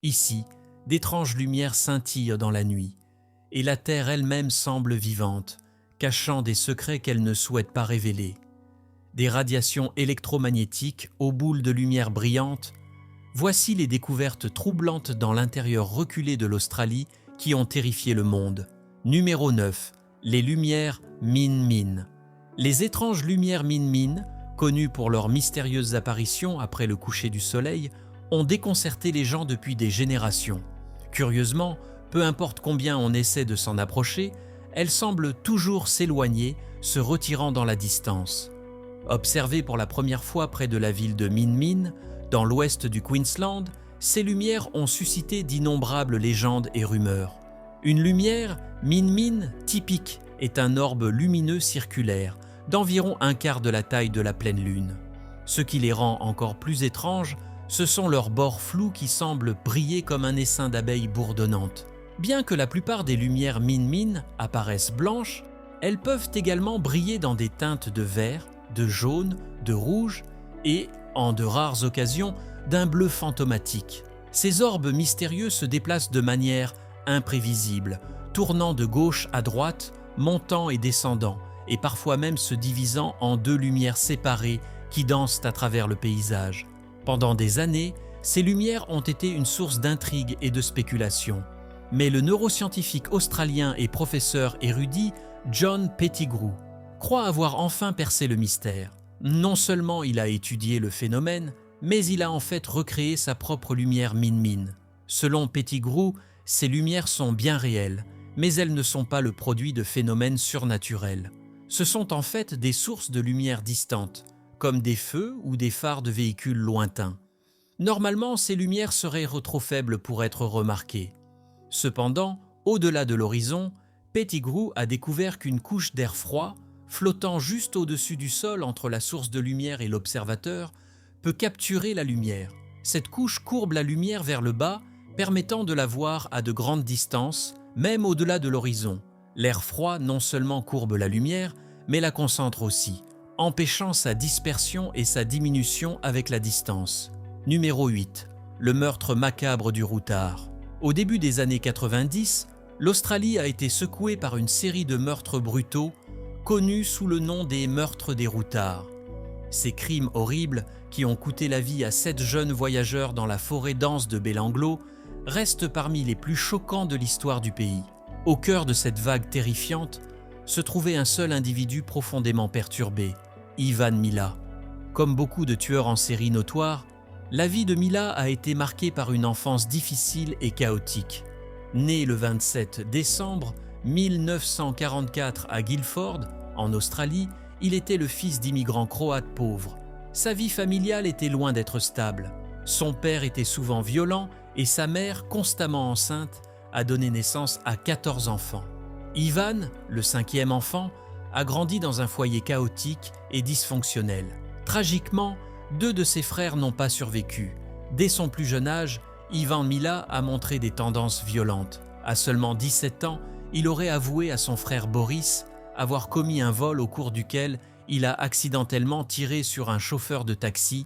Ici, d'étranges lumières scintillent dans la nuit, et la Terre elle-même semble vivante, cachant des secrets qu'elle ne souhaite pas révéler. Des radiations électromagnétiques aux boules de lumière brillantes, voici les découvertes troublantes dans l'intérieur reculé de l'Australie qui ont terrifié le monde. Numéro 9. Les lumières Min-Min. Les étranges lumières Min-Min, connues pour leurs mystérieuses apparitions après le coucher du soleil, ont déconcerté les gens depuis des générations. Curieusement, peu importe combien on essaie de s'en approcher, elles semblent toujours s'éloigner, se retirant dans la distance. Observées pour la première fois près de la ville de Min-Min, dans l'ouest du Queensland, ces lumières ont suscité d'innombrables légendes et rumeurs. Une lumière Min-Min typique est un orbe lumineux circulaire, d'environ un quart de la taille de la pleine lune. Ce qui les rend encore plus étranges, ce sont leurs bords flous qui semblent briller comme un essaim d'abeilles bourdonnantes. Bien que la plupart des lumières Min-Min apparaissent blanches, elles peuvent également briller dans des teintes de vert, de jaune, de rouge et, en de rares occasions, d'un bleu fantomatique. Ces orbes mystérieux se déplacent de manière imprévisible, tournant de gauche à droite, montant et descendant, et parfois même se divisant en deux lumières séparées qui dansent à travers le paysage. Pendant des années, ces lumières ont été une source d'intrigue et de spéculation. Mais le neuroscientifique australien et professeur érudit John Pettigrew croit avoir enfin percé le mystère. Non seulement il a étudié le phénomène, mais il a en fait recréé sa propre lumière Min-Min. Selon Pettigrew, ces lumières sont bien réelles, mais elles ne sont pas le produit de phénomènes surnaturels. Ce sont en fait des sources de lumière distantes, comme des feux ou des phares de véhicules lointains. Normalement, ces lumières seraient trop faibles pour être remarquées. Cependant, au-delà de l'horizon, Pettigrew a découvert qu'une couche d'air froid, flottant juste au-dessus du sol entre la source de lumière et l'observateur, peut capturer la lumière. Cette couche courbe la lumière vers le bas, permettant de la voir à de grandes distances, même au-delà de l'horizon. L'air froid non seulement courbe la lumière, mais la concentre aussi, empêchant sa dispersion et sa diminution avec la distance. Numéro 8. Le meurtre macabre du routard. Au début des années 90, l'Australie a été secouée par une série de meurtres brutaux connus sous le nom des meurtres des routards. Ces crimes horribles, qui ont coûté la vie à 7 jeunes voyageurs dans la forêt dense de Belanglo, restent parmi les plus choquants de l'histoire du pays. Au cœur de cette vague terrifiante se trouvait un seul individu profondément perturbé, Ivan Mila. Comme beaucoup de tueurs en série notoires, la vie de Mila a été marquée par une enfance difficile et chaotique. Né le 27 décembre 1944 à Guildford, en Australie, il était le fils d'immigrants croates pauvres. Sa vie familiale était loin d'être stable. Son père était souvent violent et sa mère, constamment enceinte, a donné naissance à 14 enfants. Ivan, le 5e enfant, a grandi dans un foyer chaotique et dysfonctionnel. Tragiquement, 2 de ses frères n'ont pas survécu. Dès son plus jeune âge, Ivan Mila a montré des tendances violentes. À seulement 17 ans, il aurait avoué à son frère Boris avoir commis un vol au cours duquel il a accidentellement tiré sur un chauffeur de taxi,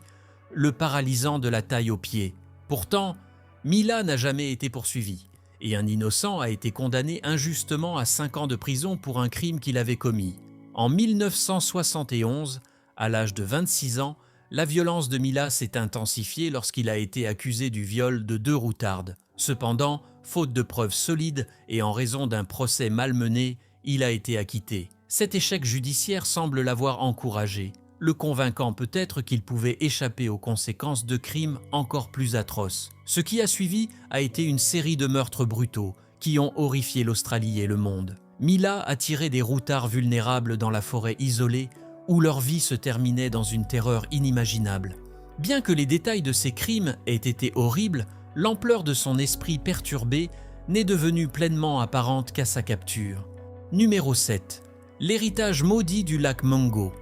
le paralysant de la taille aux pieds. Pourtant, Mila n'a jamais été poursuivi et un innocent a été condamné injustement à 5 ans de prison pour un crime qu'il avait commis. En 1971, à l'âge de 26 ans, la violence de Mila s'est intensifiée lorsqu'il a été accusé du viol de 2 routardes. Cependant, faute de preuves solides et en raison d'un procès mal mené, il a été acquitté. Cet échec judiciaire semble l'avoir encouragé, le convainquant peut-être qu'il pouvait échapper aux conséquences de crimes encore plus atroces. Ce qui a suivi a été une série de meurtres brutaux qui ont horrifié l'Australie et le monde. Mila a tiré des routards vulnérables dans la forêt isolée où leur vie se terminait dans une terreur inimaginable. Bien que les détails de ces crimes aient été horribles, l'ampleur de son esprit perturbé n'est devenue pleinement apparente qu'à sa capture. Numéro 7. L'héritage maudit du lac Mungo.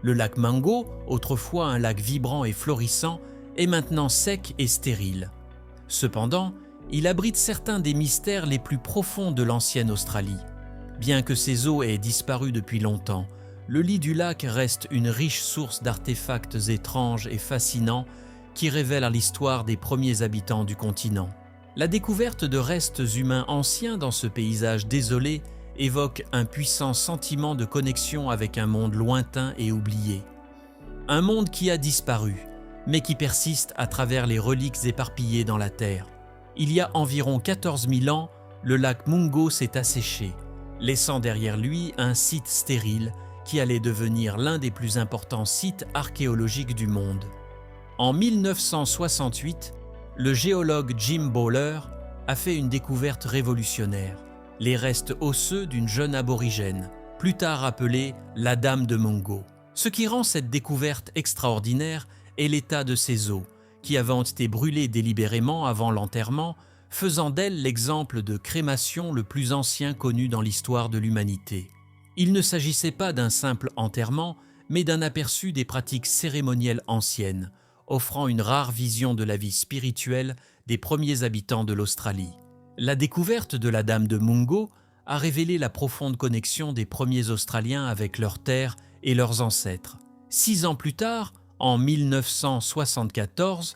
Le lac Mungo, autrefois un lac vibrant et florissant, est maintenant sec et stérile. Cependant, il abrite certains des mystères les plus profonds de l'ancienne Australie. Bien que ses eaux aient disparu depuis longtemps, le lit du lac reste une riche source d'artefacts étranges et fascinants qui révèlent l'histoire des premiers habitants du continent. La découverte de restes humains anciens dans ce paysage désolé évoque un puissant sentiment de connexion avec un monde lointain et oublié. Un monde qui a disparu, mais qui persiste à travers les reliques éparpillées dans la terre. Il y a environ 14 000 ans, le lac Mungo s'est asséché, laissant derrière lui un site stérile qui allait devenir l'un des plus importants sites archéologiques du monde. En 1968, le géologue Jim Bowler a fait une découverte révolutionnaire, les restes osseux d'une jeune aborigène, plus tard appelée la Dame de Mungo. Ce qui rend cette découverte extraordinaire est l'état de ses os, qui avaient été brûlés délibérément avant l'enterrement, faisant d'elle l'exemple de crémation le plus ancien connu dans l'histoire de l'humanité. Il ne s'agissait pas d'un simple enterrement, mais d'un aperçu des pratiques cérémonielles anciennes, offrant une rare vision de la vie spirituelle des premiers habitants de l'Australie. La découverte de la Dame de Mungo a révélé la profonde connexion des premiers Australiens avec leur terre et leurs ancêtres. 6 ans plus tard, en 1974,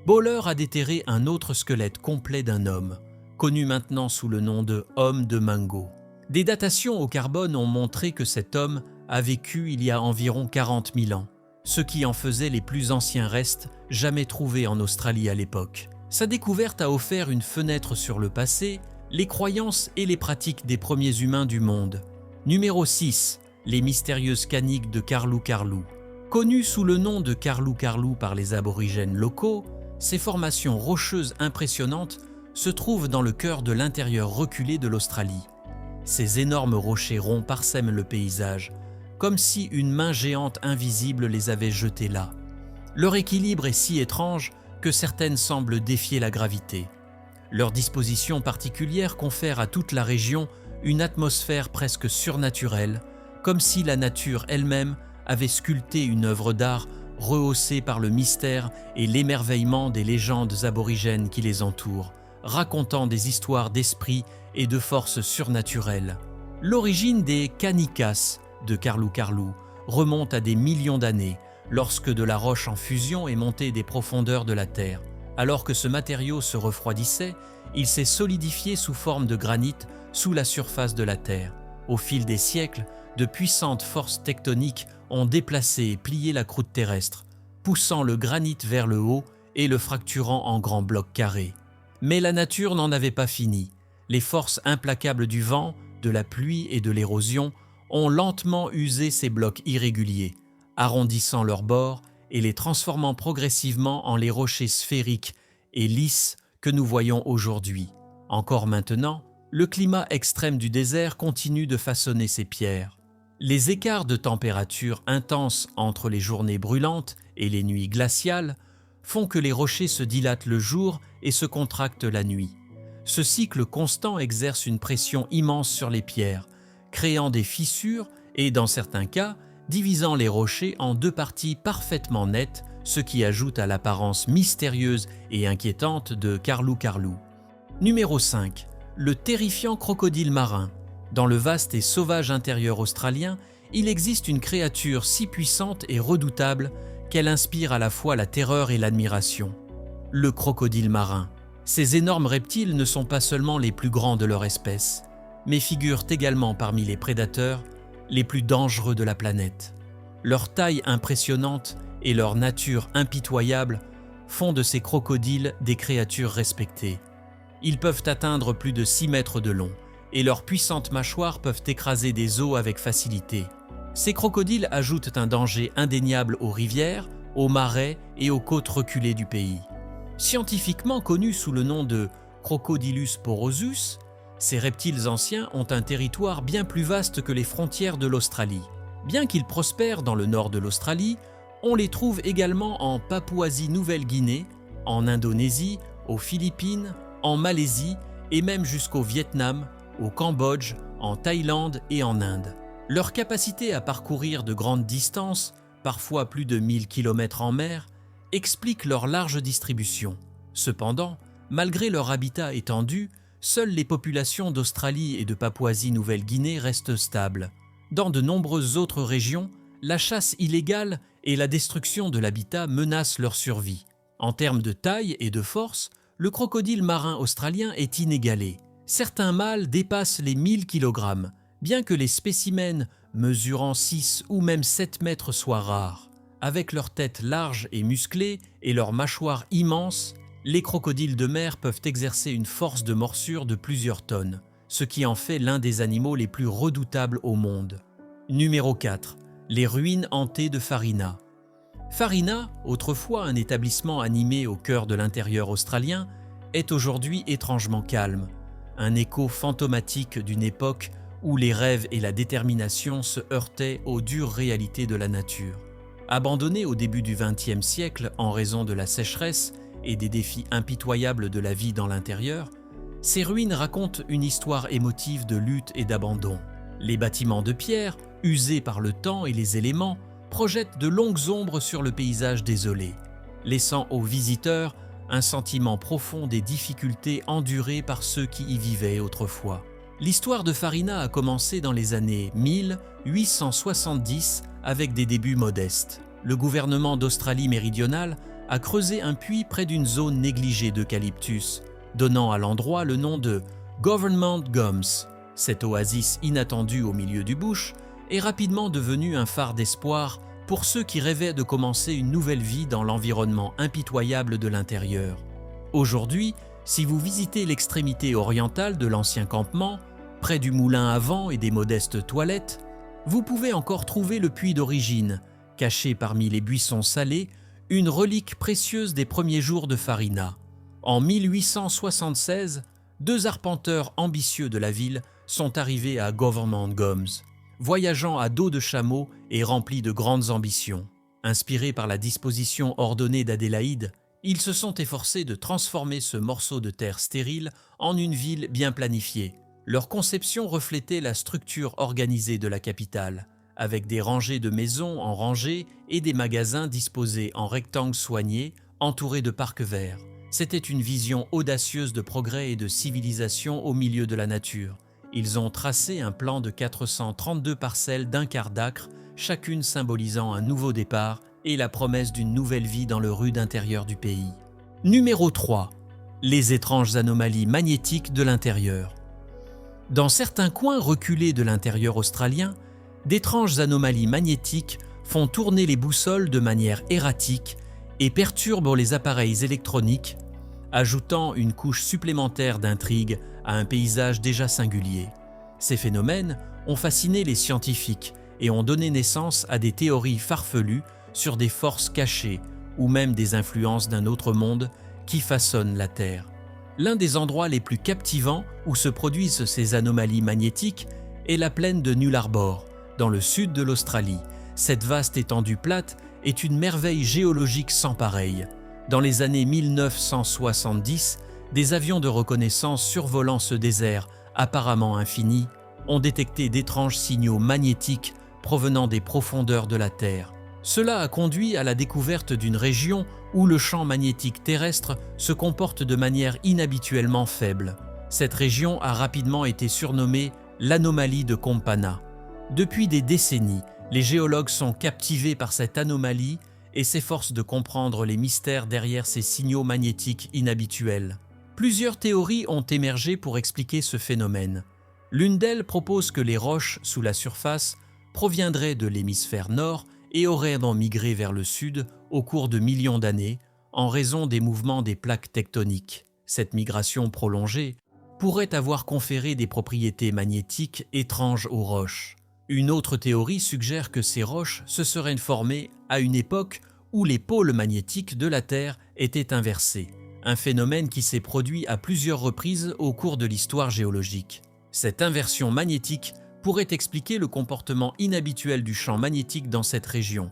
Bowler a déterré un autre squelette complet d'un homme, connu maintenant sous le nom de Homme de Mungo. Des datations au carbone ont montré que cet homme a vécu il y a environ 40 000 ans, ce qui en faisait les plus anciens restes jamais trouvés en Australie à l'époque. Sa découverte a offert une fenêtre sur le passé, les croyances et les pratiques des premiers humains du monde. Numéro 6. Les mystérieuses caniques de Karlou Karlou. Connues sous le nom de Karlou Karlou par les aborigènes locaux, ces formations rocheuses impressionnantes se trouvent dans le cœur de l'intérieur reculé de l'Australie. Ces énormes rochers ronds parsèment le paysage, comme si une main géante invisible les avait jetés là. Leur équilibre est si étrange que certaines semblent défier la gravité. Leur disposition particulière confère à toute la région une atmosphère presque surnaturelle, comme si la nature elle-même avait sculpté une œuvre d'art rehaussée par le mystère et l'émerveillement des légendes aborigènes qui les entourent, racontant des histoires d'esprit et de forces surnaturelles. L'origine des Kanikas de Karlou Karlou remonte à des millions d'années, lorsque de la roche en fusion est montée des profondeurs de la terre. Alors que ce matériau se refroidissait, il s'est solidifié sous forme de granit sous la surface de la terre. Au fil des siècles, de puissantes forces tectoniques ont déplacé et plié la croûte terrestre, poussant le granit vers le haut et le fracturant en grands blocs carrés. Mais la nature n'en avait pas fini. Les forces implacables du vent, de la pluie et de l'érosion ont lentement usé ces blocs irréguliers, arrondissant leurs bords et les transformant progressivement en les rochers sphériques et lisses que nous voyons aujourd'hui. Encore maintenant, le climat extrême du désert continue de façonner ces pierres. Les écarts de température intenses entre les journées brûlantes et les nuits glaciales font que les rochers se dilatent le jour et se contractent la nuit. Ce cycle constant exerce une pression immense sur les pierres, créant des fissures et, dans certains cas, divisant les rochers en 2 parties parfaitement nettes, ce qui ajoute à l'apparence mystérieuse et inquiétante de Karlou Karlou. Numéro 5. Le terrifiant crocodile marin. Dans le vaste et sauvage intérieur australien, il existe une créature si puissante et redoutable qu'elle inspire à la fois la terreur et l'admiration. Le crocodile marin. Ces énormes reptiles ne sont pas seulement les plus grands de leur espèce, mais figurent également parmi les prédateurs les plus dangereux de la planète. Leur taille impressionnante et leur nature impitoyable font de ces crocodiles des créatures respectées. Ils peuvent atteindre plus de 6 mètres de long et leurs puissantes mâchoires peuvent écraser des os avec facilité. Ces crocodiles ajoutent un danger indéniable aux rivières, aux marais et aux côtes reculées du pays. Scientifiquement connus sous le nom de Crocodylus porosus, ces reptiles anciens ont un territoire bien plus vaste que les frontières de l'Australie. Bien qu'ils prospèrent dans le nord de l'Australie, on les trouve également en Papouasie-Nouvelle-Guinée, en Indonésie, aux Philippines, en Malaisie et même jusqu'au Vietnam, au Cambodge, en Thaïlande et en Inde. Leur capacité à parcourir de grandes distances, parfois plus de 1000 km en mer, explique leur large distribution. Cependant, malgré leur habitat étendu, seules les populations d'Australie et de Papouasie-Nouvelle-Guinée restent stables. Dans de nombreuses autres régions, la chasse illégale et la destruction de l'habitat menacent leur survie. En termes de taille et de force, le crocodile marin australien est inégalé. Certains mâles dépassent les 1000 kg, bien que les spécimens mesurant 6 ou même 7 mètres soient rares. Avec leur tête large et musclée et leurs mâchoires immenses, les crocodiles de mer peuvent exercer une force de morsure de plusieurs tonnes, ce qui en fait l'un des animaux les plus redoutables au monde. Numéro 4. Les ruines hantées de Farina. Farina, autrefois un établissement animé au cœur de l'intérieur australien, est aujourd'hui étrangement calme, un écho fantomatique d'une époque où les rêves et la détermination se heurtaient aux dures réalités de la nature. Abandonné au début du XXe siècle en raison de la sécheresse et des défis impitoyables de la vie dans l'intérieur, ces ruines racontent une histoire émotive de lutte et d'abandon. Les bâtiments de pierre, usés par le temps et les éléments, projettent de longues ombres sur le paysage désolé, laissant aux visiteurs un sentiment profond des difficultés endurées par ceux qui y vivaient autrefois. L'histoire de Farina a commencé dans les années 1870 avec des débuts modestes. Le gouvernement d'Australie méridionale a creusé un puits près d'une zone négligée d'eucalyptus, donnant à l'endroit le nom de Government Gums. Cette oasis inattendue au milieu du bush est rapidement devenue un phare d'espoir pour ceux qui rêvaient de commencer une nouvelle vie dans l'environnement impitoyable de l'intérieur. Aujourd'hui, si vous visitez l'extrémité orientale de l'ancien campement, près du moulin à vent et des modestes toilettes, vous pouvez encore trouver le puits d'origine, caché parmi les buissons salés, une relique précieuse des premiers jours de Farina. En 1876, 2 arpenteurs ambitieux de la ville sont arrivés à Government Gums, voyageant à dos de chameau et remplis de grandes ambitions. Inspirés par la disposition ordonnée d'Adélaïde, ils se sont efforcés de transformer ce morceau de terre stérile en une ville bien planifiée. Leur conception reflétait la structure organisée de la capitale, avec des rangées de maisons en rangées et des magasins disposés en rectangles soignés, entourés de parcs verts. C'était une vision audacieuse de progrès et de civilisation au milieu de la nature. Ils ont tracé un plan de 432 parcelles d'un quart d'acre, chacune symbolisant un nouveau départ et la promesse d'une nouvelle vie dans le rude intérieur du pays. Numéro 3. Les étranges anomalies magnétiques de l'intérieur. Dans certains coins reculés de l'intérieur australien, d'étranges anomalies magnétiques font tourner les boussoles de manière erratique et perturbent les appareils électroniques, ajoutant une couche supplémentaire d'intrigue à un paysage déjà singulier. Ces phénomènes ont fasciné les scientifiques et ont donné naissance à des théories farfelues sur des forces cachées ou même des influences d'un autre monde qui façonnent la Terre. L'un des endroits les plus captivants où se produisent ces anomalies magnétiques est la plaine de Nullarbor, dans le sud de l'Australie. Cette vaste étendue plate est une merveille géologique sans pareille. Dans les années 1970, des avions de reconnaissance survolant ce désert apparemment infini ont détecté d'étranges signaux magnétiques provenant des profondeurs de la Terre. Cela a conduit à la découverte d'une région où le champ magnétique terrestre se comporte de manière inhabituellement faible. Cette région a rapidement été surnommée l'anomalie de Kompana. Depuis des décennies, les géologues sont captivés par cette anomalie et s'efforcent de comprendre les mystères derrière ces signaux magnétiques inhabituels. Plusieurs théories ont émergé pour expliquer ce phénomène. L'une d'elles propose que les roches sous la surface proviendraient de l'hémisphère nord et auraient migré vers le sud au cours de millions d'années en raison des mouvements des plaques tectoniques. Cette migration prolongée pourrait avoir conféré des propriétés magnétiques étranges aux roches. Une autre théorie suggère que ces roches se seraient formées à une époque où les pôles magnétiques de la Terre étaient inversés, un phénomène qui s'est produit à plusieurs reprises au cours de l'histoire géologique. Cette inversion magnétique pourrait expliquer le comportement inhabituel du champ magnétique dans cette région.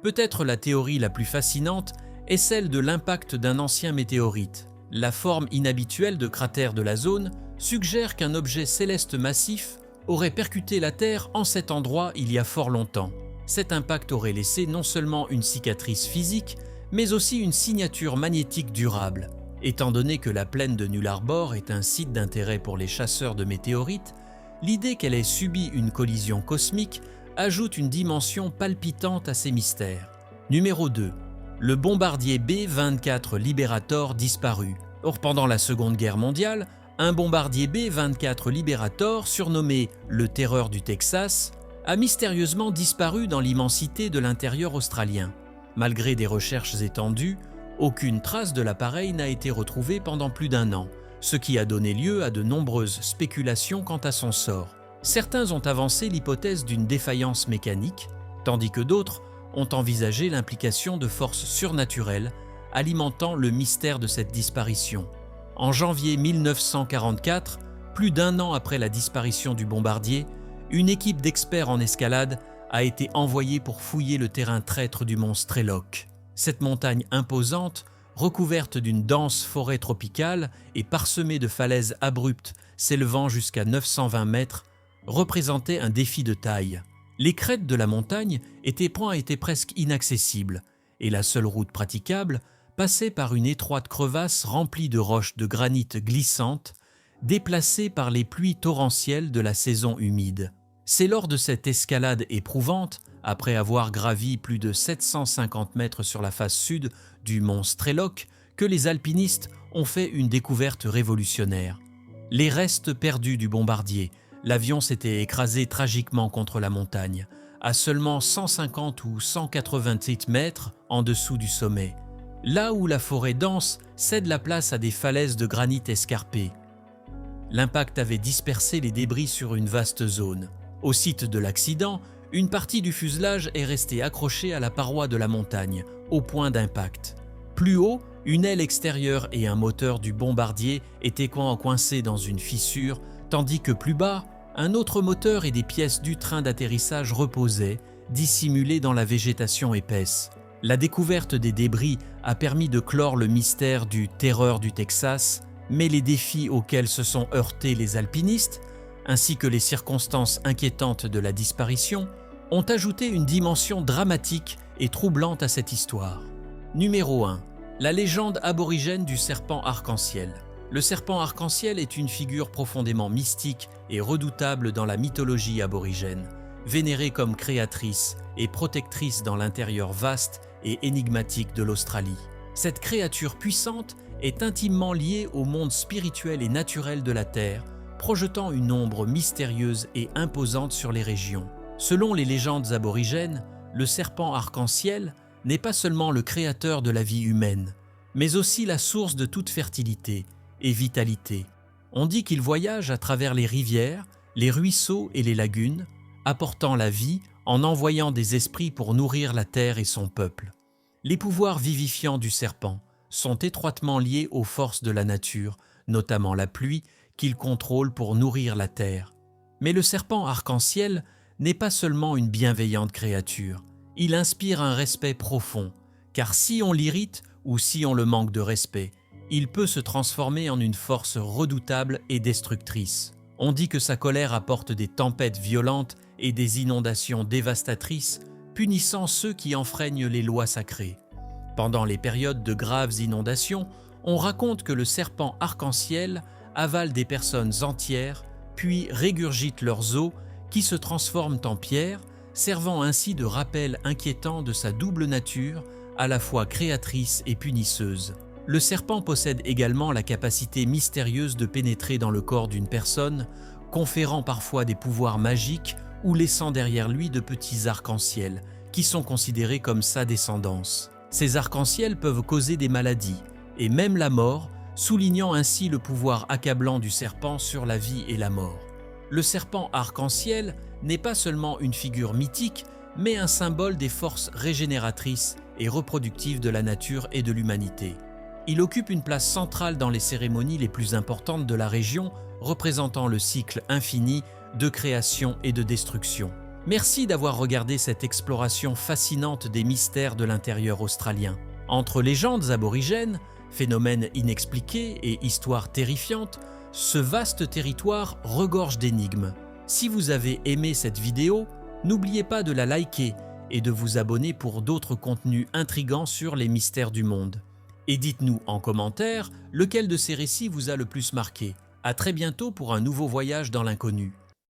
Peut-être la théorie la plus fascinante est celle de l'impact d'un ancien météorite. La forme inhabituelle de cratère de la zone suggère qu'un objet céleste massif aurait percuté la Terre en cet endroit il y a fort longtemps. Cet impact aurait laissé non seulement une cicatrice physique, mais aussi une signature magnétique durable. Étant donné que la plaine de Nullarbor est un site d'intérêt pour les chasseurs de météorites, l'idée qu'elle ait subi une collision cosmique ajoute une dimension palpitante à ces mystères. Numéro 2. Le bombardier B-24 Liberator disparu. Or, pendant la Seconde Guerre mondiale, un bombardier B-24 Liberator, surnommé le Terreur du Texas, a mystérieusement disparu dans l'immensité de l'intérieur australien. Malgré des recherches étendues, aucune trace de l'appareil n'a été retrouvée pendant plus d'1 an, ce qui a donné lieu à de nombreuses spéculations quant à son sort. Certains ont avancé l'hypothèse d'une défaillance mécanique, tandis que d'autres ont envisagé l'implication de forces surnaturelles alimentant le mystère de cette disparition. En janvier 1944, plus d'1 an après la disparition du bombardier, une équipe d'experts en escalade a été envoyée pour fouiller le terrain traître du mont Strelok. Cette montagne imposante, recouverte d'une dense forêt tropicale et parsemée de falaises abruptes s'élevant jusqu'à 920 mètres, représentait un défi de taille. Les crêtes de la montagne étaient presque inaccessibles, et la seule route praticable passait par une étroite crevasse remplie de roches de granit glissantes, déplacées par les pluies torrentielles de la saison humide. C'est lors de cette escalade éprouvante, après avoir gravi plus de 750 mètres sur la face sud du mont Strelok, que les alpinistes ont fait une découverte révolutionnaire. Les restes perdus du bombardier, l'avion s'était écrasé tragiquement contre la montagne, à seulement 150 ou 188 mètres en dessous du sommet, là où la forêt dense cède la place à des falaises de granit escarpées. L'impact avait dispersé les débris sur une vaste zone. Au site de l'accident, une partie du fuselage est restée accrochée à la paroi de la montagne, au point d'impact. Plus haut, une aile extérieure et un moteur du bombardier étaient coincés dans une fissure, tandis que plus bas, un autre moteur et des pièces du train d'atterrissage reposaient, dissimulés dans la végétation épaisse. La découverte des débris a permis de clore le mystère du Terreur du Texas, mais les défis auxquels se sont heurtés les alpinistes, ainsi que les circonstances inquiétantes de la disparition, ont ajouté une dimension dramatique et troublante à cette histoire. Numéro 1. La légende aborigène du serpent arc-en-ciel. Le serpent arc-en-ciel est une figure profondément mystique et redoutable dans la mythologie aborigène, vénérée comme créatrice et protectrice dans l'intérieur vaste et énigmatique de l'Australie. Cette créature puissante est intimement liée au monde spirituel et naturel de la Terre, projetant une ombre mystérieuse et imposante sur les régions. Selon les légendes aborigènes, le serpent arc-en-ciel n'est pas seulement le créateur de la vie humaine, mais aussi la source de toute fertilité et vitalité. On dit qu'il voyage à travers les rivières, les ruisseaux et les lagunes, apportant la vie en envoyant des esprits pour nourrir la terre et son peuple. Les pouvoirs vivifiants du serpent sont étroitement liés aux forces de la nature, notamment la pluie, qu'il contrôle pour nourrir la terre. Mais le serpent arc-en-ciel n'est pas seulement une bienveillante créature, il inspire un respect profond, car si on l'irrite ou si on le manque de respect, il peut se transformer en une force redoutable et destructrice. On dit que sa colère apporte des tempêtes violentes et des inondations dévastatrices, punissant ceux qui enfreignent les lois sacrées. Pendant les périodes de graves inondations, on raconte que le serpent arc-en-ciel avale des personnes entières, puis régurgite leurs os qui se transforment en pierre, servant ainsi de rappel inquiétant de sa double nature, à la fois créatrice et punisseuse. Le serpent possède également la capacité mystérieuse de pénétrer dans le corps d'une personne, conférant parfois des pouvoirs magiques ou laissant derrière lui de petits arcs-en-ciel, qui sont considérés comme sa descendance. Ces arcs-en-ciel peuvent causer des maladies, et même la mort, soulignant ainsi le pouvoir accablant du serpent sur la vie et la mort. Le serpent arc-en-ciel n'est pas seulement une figure mythique, mais un symbole des forces régénératrices et reproductives de la nature et de l'humanité. Il occupe une place centrale dans les cérémonies les plus importantes de la région, représentant le cycle infini de création et de destruction. Merci d'avoir regardé cette exploration fascinante des mystères de l'intérieur australien. Entre légendes aborigènes, phénomènes inexpliqués et histoires terrifiantes, ce vaste territoire regorge d'énigmes. Si vous avez aimé cette vidéo, n'oubliez pas de la liker et de vous abonner pour d'autres contenus intrigants sur les mystères du monde. Et dites-nous en commentaire lequel de ces récits vous a le plus marqué. À très bientôt pour un nouveau voyage dans l'inconnu.